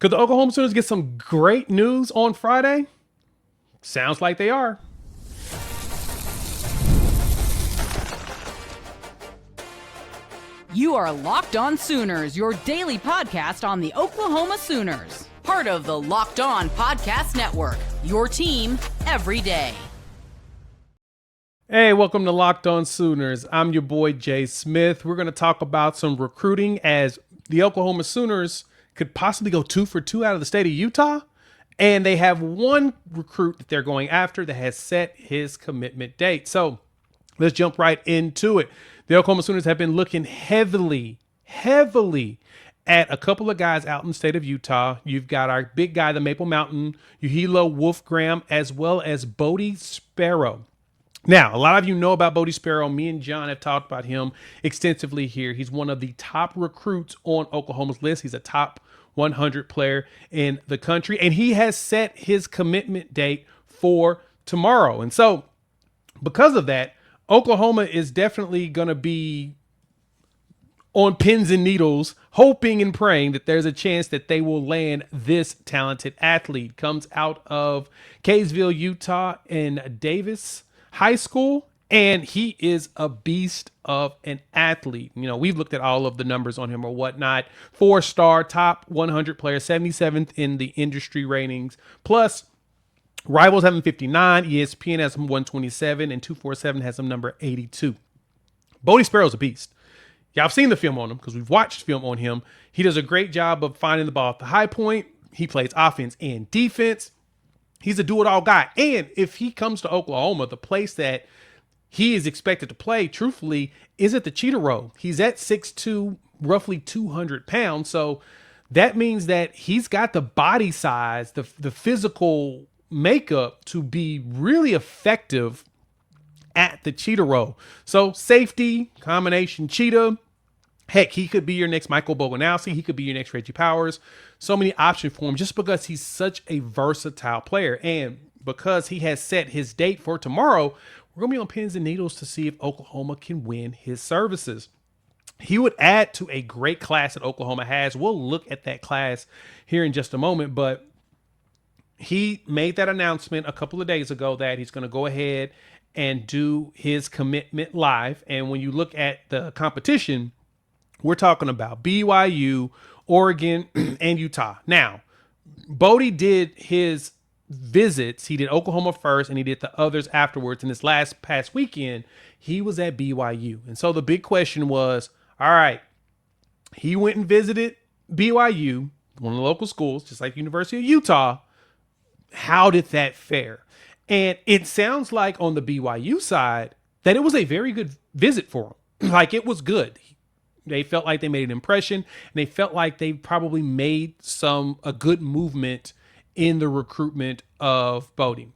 Could the Oklahoma Sooners get some great news on Friday? Sounds like they are. You are Locked On Sooners, your daily podcast on the Oklahoma Sooners. Part of the Locked On Podcast Network, your team every day. Hey, welcome to Locked On Sooners. I'm your boy, Jay Smith. We're going to talk about some recruiting as the Oklahoma Sooners could possibly go 2 for 2 out of the state of Utah. And they have one recruit that they're going after that has set his commitment date. So let's jump right into it. The Oklahoma Sooners have been looking heavily at a couple of guys out in the state of Utah. You've got our big guy, the Maple Mountain, Uhila, Wolfgram, as well as Bode Sparrow. Now, a lot of you know about Bode Sparrow. Me and John have talked about him extensively here. He's one of the top recruits on Oklahoma's list. He's a top 100 player in the country, and he has set his commitment date for tomorrow. And so because of that, Oklahoma is definitely going to be on pins and needles, hoping and praying that there's a chance that they will land this talented athlete. Comes out of Kaysville, Utah, in Davis High School, and he is a beast of an athlete. You know, we've looked at all of the numbers on him or whatnot. 4-star, top 100 player, 77th in the industry ratings. Plus, Rivals have him 59, ESPN has him 127, and 247 has him number 82. Bode Sparrow's a beast. Yeah, I've seen the film on him because we've watched film on him. He does a great job of finding the ball at the high point. He plays offense and defense. He's a do-it-all guy. And if he comes to Oklahoma, the place that he is expected to play, truthfully, is at the cheetah row. He's at 6'2", roughly 200 pounds. So that means that he's got the body size, the physical makeup to be really effective at the cheetah row. So safety, combination cheetah. Heck, he could be your next Michael Boganowski. He could be your next Reggie Powers. So many options for him just because he's such a versatile player. And because he has set his date for tomorrow, we're going to be on pins and needles to see if Oklahoma can win his services. He would add to a great class that Oklahoma has. We'll look at that class here in just a moment, but he made that announcement a couple of days ago that he's going to go ahead and do his commitment live. And when you look at the competition, we're talking about BYU, Oregon, and Utah. Now, Bode did his visits. He did Oklahoma first, and he did the others afterwards. And this past weekend, he was at BYU. And so the big question was, all right, he went and visited BYU, one of the local schools, just like University of Utah. How did that fare? And it sounds like on the BYU side that it was a very good visit for him. Like, it was good. They felt like they made an impression, and they felt like they probably made a good movement in the recruitment of Bode.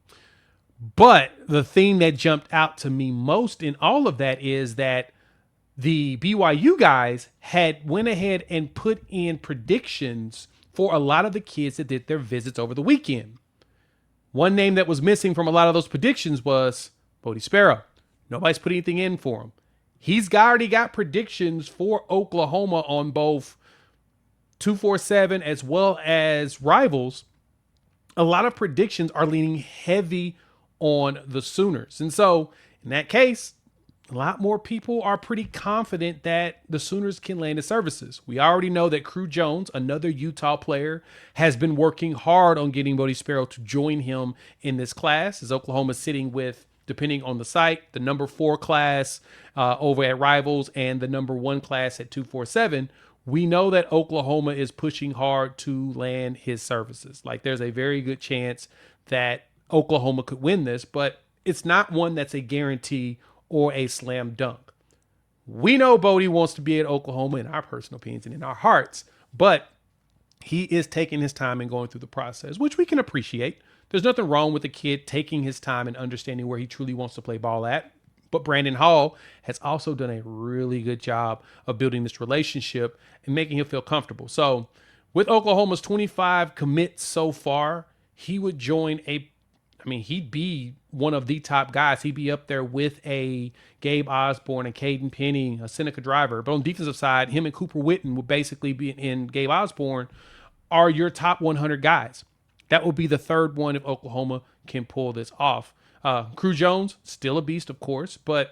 But the thing that jumped out to me most in all of that is that the BYU guys had went ahead and put in predictions for a lot of the kids that did their visits over the weekend. One name that was missing from a lot of those predictions was Bode Sparrow. Nobody's put anything in for him. He's already got predictions for Oklahoma on both 247 as well as Rivals. A lot of predictions are leaning heavy on the Sooners. And so in that case, a lot more people are pretty confident that the Sooners can land his services. We already know that Crew Jones, another Utah player, has been working hard on getting Bode Sparrow to join him in this class, as Oklahoma's sitting with, depending on the site, the number 4 class over at Rivals and the number 1 class at 247. We know that Oklahoma is pushing hard to land his services. Like, there's a very good chance that Oklahoma could win this, but it's not one that's a guarantee or a slam dunk. We know Bode wants to be at Oklahoma in our personal opinions and in our hearts, but he is taking his time and going through the process, which we can appreciate. There's nothing wrong with the kid taking his time and understanding where he truly wants to play ball at. But Brandon Hall has also done a really good job of building this relationship and making him feel comfortable. So with Oklahoma's 25 commits so far, he would join he'd be one of the top guys. He'd be up there with a Gabe Osborne and Caden Penny, a Seneca driver. But on the defensive side, him and Cooper Whitten would basically be in Gabe Osborne are your top 100 guys. That will be the third one if Oklahoma can pull this off. Crew Jones, still a beast, of course, and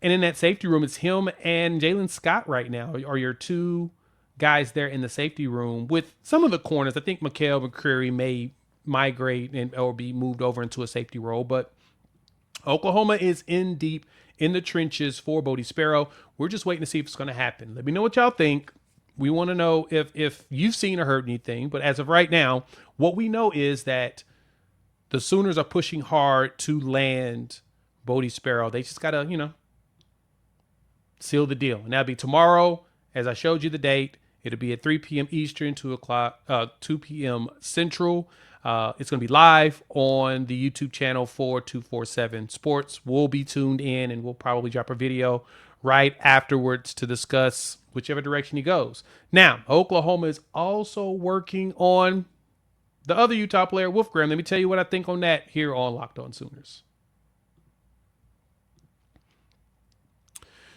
in that safety room, it's him and Jalen Scott right now are your two guys there in the safety room. With some of the corners, I think Mikael McCreary may migrate or be moved over into a safety role, but Oklahoma is in deep in the trenches for Bode Sparrow. We're just waiting to see if it's going to happen. Let me know what y'all think. We want to know if you've seen or heard anything. But as of right now, what we know is that the Sooners are pushing hard to land Bode Sparrow. They just got to, seal the deal. And that'll be tomorrow, as I showed you the date. It'll be at 3 p.m. Eastern, 2 p.m. Central. It's going to be live on the YouTube channel for 247 Sports. We'll be tuned in, and we'll probably drop a video right afterwards to discuss whichever direction he goes. Now, Oklahoma is also working on the other Utah player, Wolfgram. Let me tell you what I think on that here on Locked On Sooners.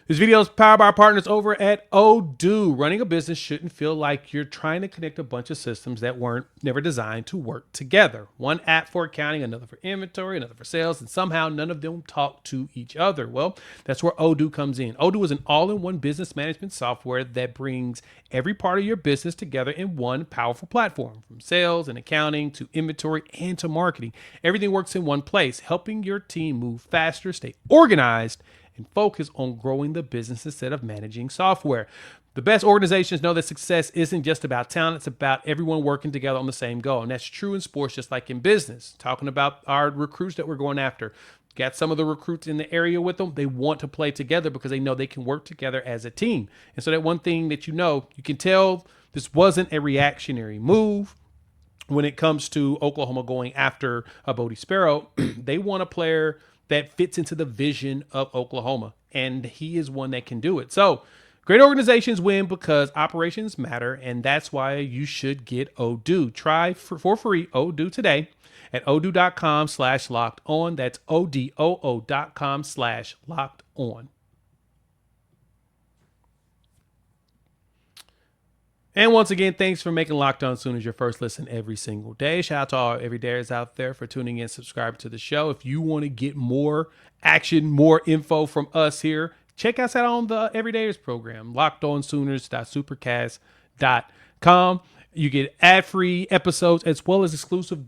This video is powered by our partners over at Odoo. Running a business shouldn't feel like you're trying to connect a bunch of systems that weren't never designed to work together. One app for accounting, another for inventory, another for sales, and somehow none of them talk to each other. Well, that's where Odoo comes in. Odoo is an all-in-one business management software that brings every part of your business together in one powerful platform, from sales and accounting to inventory and to marketing. Everything works in one place, helping your team move faster, stay organized, and focus on growing the business instead of managing software. The best organizations know that success isn't just about talent, it's about everyone working together on the same goal. And that's true in sports, just like in business. Talking about our recruits that we're going after. Got some of the recruits in the area with them. They want to play together because they know they can work together as a team. And so that one thing that you can tell this wasn't a reactionary move. When it comes to Oklahoma going after a Bode Sparrow, they want a player that fits into the vision of Oklahoma, and he is one that can do it. So great organizations win because operations matter, and that's why you should get Odoo. Try for free Odoo today at odoo.com/locked-on. That's odoo.com/locked-on. And once again, thanks for making Locked On Sooners your first listen every single day. Shout out to all everydayers out there for tuning in, subscribing to the show. If you want to get more action, more info from us here, check us out on the Everydayers program, lockedonsooners.supercast.com. You get ad-free episodes as well as exclusive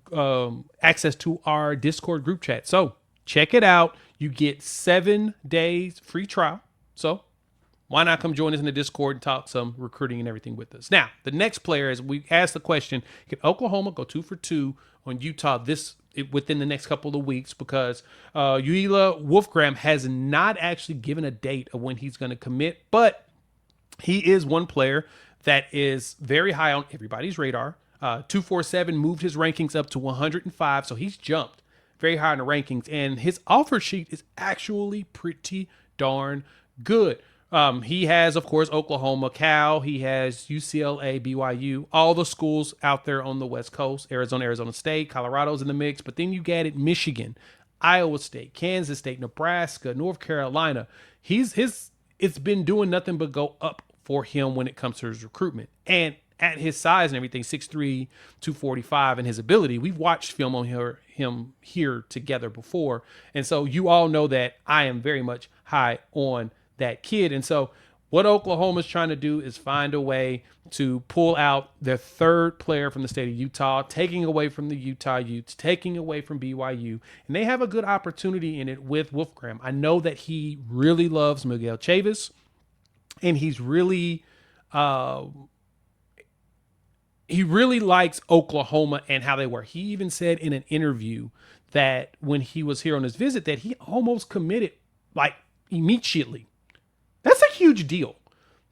access to our Discord group chat. So check it out. You get 7 days free trial. So why not come join us in the Discord and talk some recruiting and everything with us? Now, the next player, as we asked the question, can Oklahoma go 2 for 2 on Utah within the next couple of weeks? Because Uhila Wolfgram has not actually given a date of when he's going to commit, but he is one player that is very high on everybody's radar. 247 moved his rankings up to 105, so he's jumped very high in the rankings, and his offer sheet is actually pretty darn good. He has, of course, Oklahoma, Cal. He has UCLA, BYU, all the schools out there on the West Coast, Arizona State, Colorado's in the mix. But then you added Michigan, Iowa State, Kansas State, Nebraska, North Carolina. It's been doing nothing but go up for him when it comes to his recruitment. And at his size and everything, 6'3", 245, and his ability, we've watched film on him here together before. And so you all know that I am very much high on that kid. And so what Oklahoma's trying to do is find a way to pull out their third player from the state of Utah, taking away from the Utah Utes, taking away from BYU. And they have a good opportunity in it with Wolfgram. I know that he really loves Miguel Chavis, and he really likes Oklahoma and how they work. He even said in an interview that when he was here on his visit that he almost committed like immediately. That's a huge deal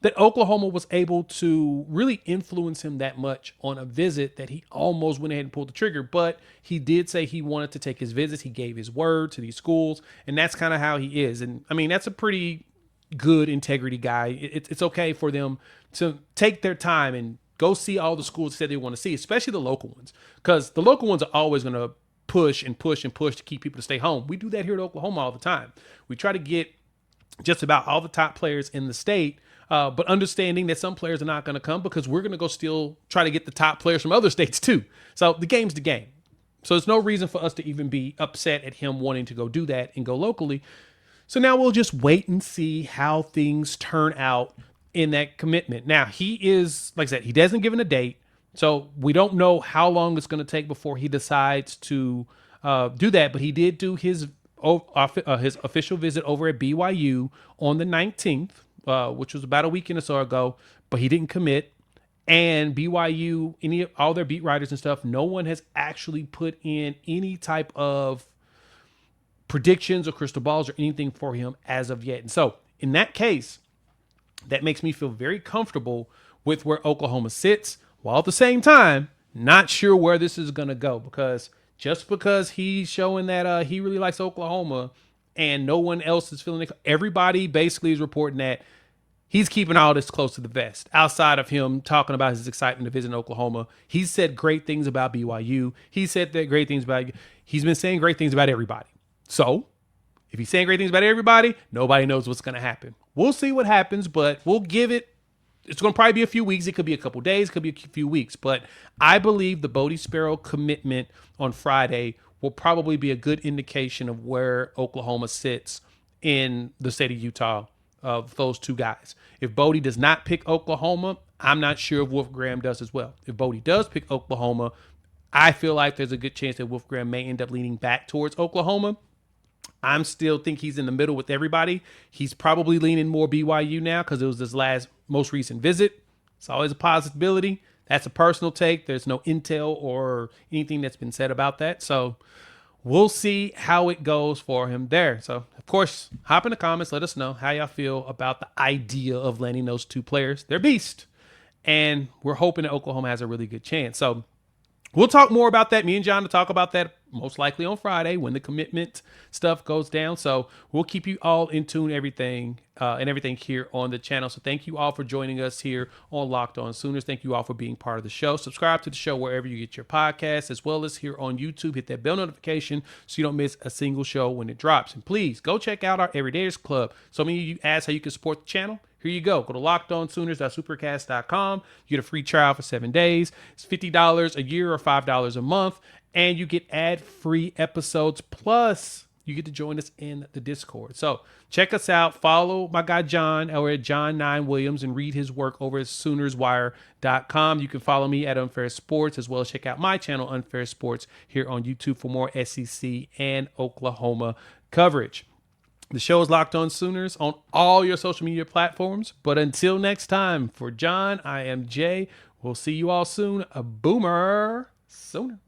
that Oklahoma was able to really influence him that much on a visit that he almost went ahead and pulled the trigger. But he did say he wanted to take his visits. He gave his word to these schools, and that's kind of how he is. And I mean, that's a pretty good integrity guy. It's okay for them to take their time and go see all the schools that they want to see, especially the local ones, because the local ones are always going to push and push and push to keep people to stay home. We do that here at Oklahoma all the time. We try to get just about all the top players in the state but understanding that some players are not going to come because we're going to go still try to get the top players from other states too. So the game's the game. So there's no reason for us to even be upset at him wanting to go do that and go locally. So now we'll just wait and see how things turn out in that commitment. Now, he is, like I said, he doesn't give a date. So we don't know how long it's going to take before he decides to do that. But he did do his official visit over at BYU on the 19th, which was about a weekend or so ago. But he didn't commit. And BYU, all their beat writers and stuff, no one has actually put in any type of predictions or crystal balls or anything for him as of yet. And so in that case, that makes me feel very comfortable with where Oklahoma sits, while at the same time, not sure where this is going to go, because just because he's showing that he really likes Oklahoma and no one else is feeling it, everybody basically is reporting that he's keeping all this close to the vest. Outside of him talking about his excitement to visit Oklahoma, he's said great things about BYU. He said that great things about, he's been saying great things about everybody. So if he's saying great things about everybody, nobody knows what's going to happen. We'll see what happens, but we'll give it. It's going to probably be a few weeks. It could be a couple days, it could be a few weeks. But I believe the Bode Sparrow commitment on Friday will probably be a good indication of where Oklahoma sits in the state of Utah of those two guys. If Bode does not pick Oklahoma, I'm not sure if Wolfgram does as well. If Bode does pick Oklahoma, I feel like there's a good chance that Wolfgram may end up leaning back towards Oklahoma. I'm still think he's in the middle with everybody. He's probably leaning more BYU now because it was his most recent visit. It's always a possibility. That's a personal take. There's no intel or anything that's been said about that. So we'll see how it goes for him there. So, of course, hop in the comments. Let us know how y'all feel about the idea of landing those two players. They're beast. And we're hoping that Oklahoma has a really good chance. So we'll talk more about that. Me and John will talk about that most likely on Friday when the commitment stuff goes down. So we'll keep you all in tune, everything here on the channel. So thank you all for joining us here on Locked On Sooners. Thank you all for being part of the show. Subscribe to the show wherever you get your podcasts, as well as here on YouTube. Hit that bell notification so you don't miss a single show when it drops. And please go check out our Everydayers Club. So many of you asked how you can support the channel. Here you go. Go to lockedonsooners.supercast.com. You get a free trial for 7 days. It's $50 a year or $5 a month. And you get ad-free episodes. Plus, you get to join us in the Discord. So check us out. Follow my guy John over at John9Williams and read his work over at SoonersWire.com. You can follow me at Unfair Sports, as well as check out my channel, Unfair Sports, here on YouTube for more SEC and Oklahoma coverage. The show is Locked On Sooners on all your social media platforms. But until next time, for John, I am Jay. We'll see you all soon. A Boomer Sooner.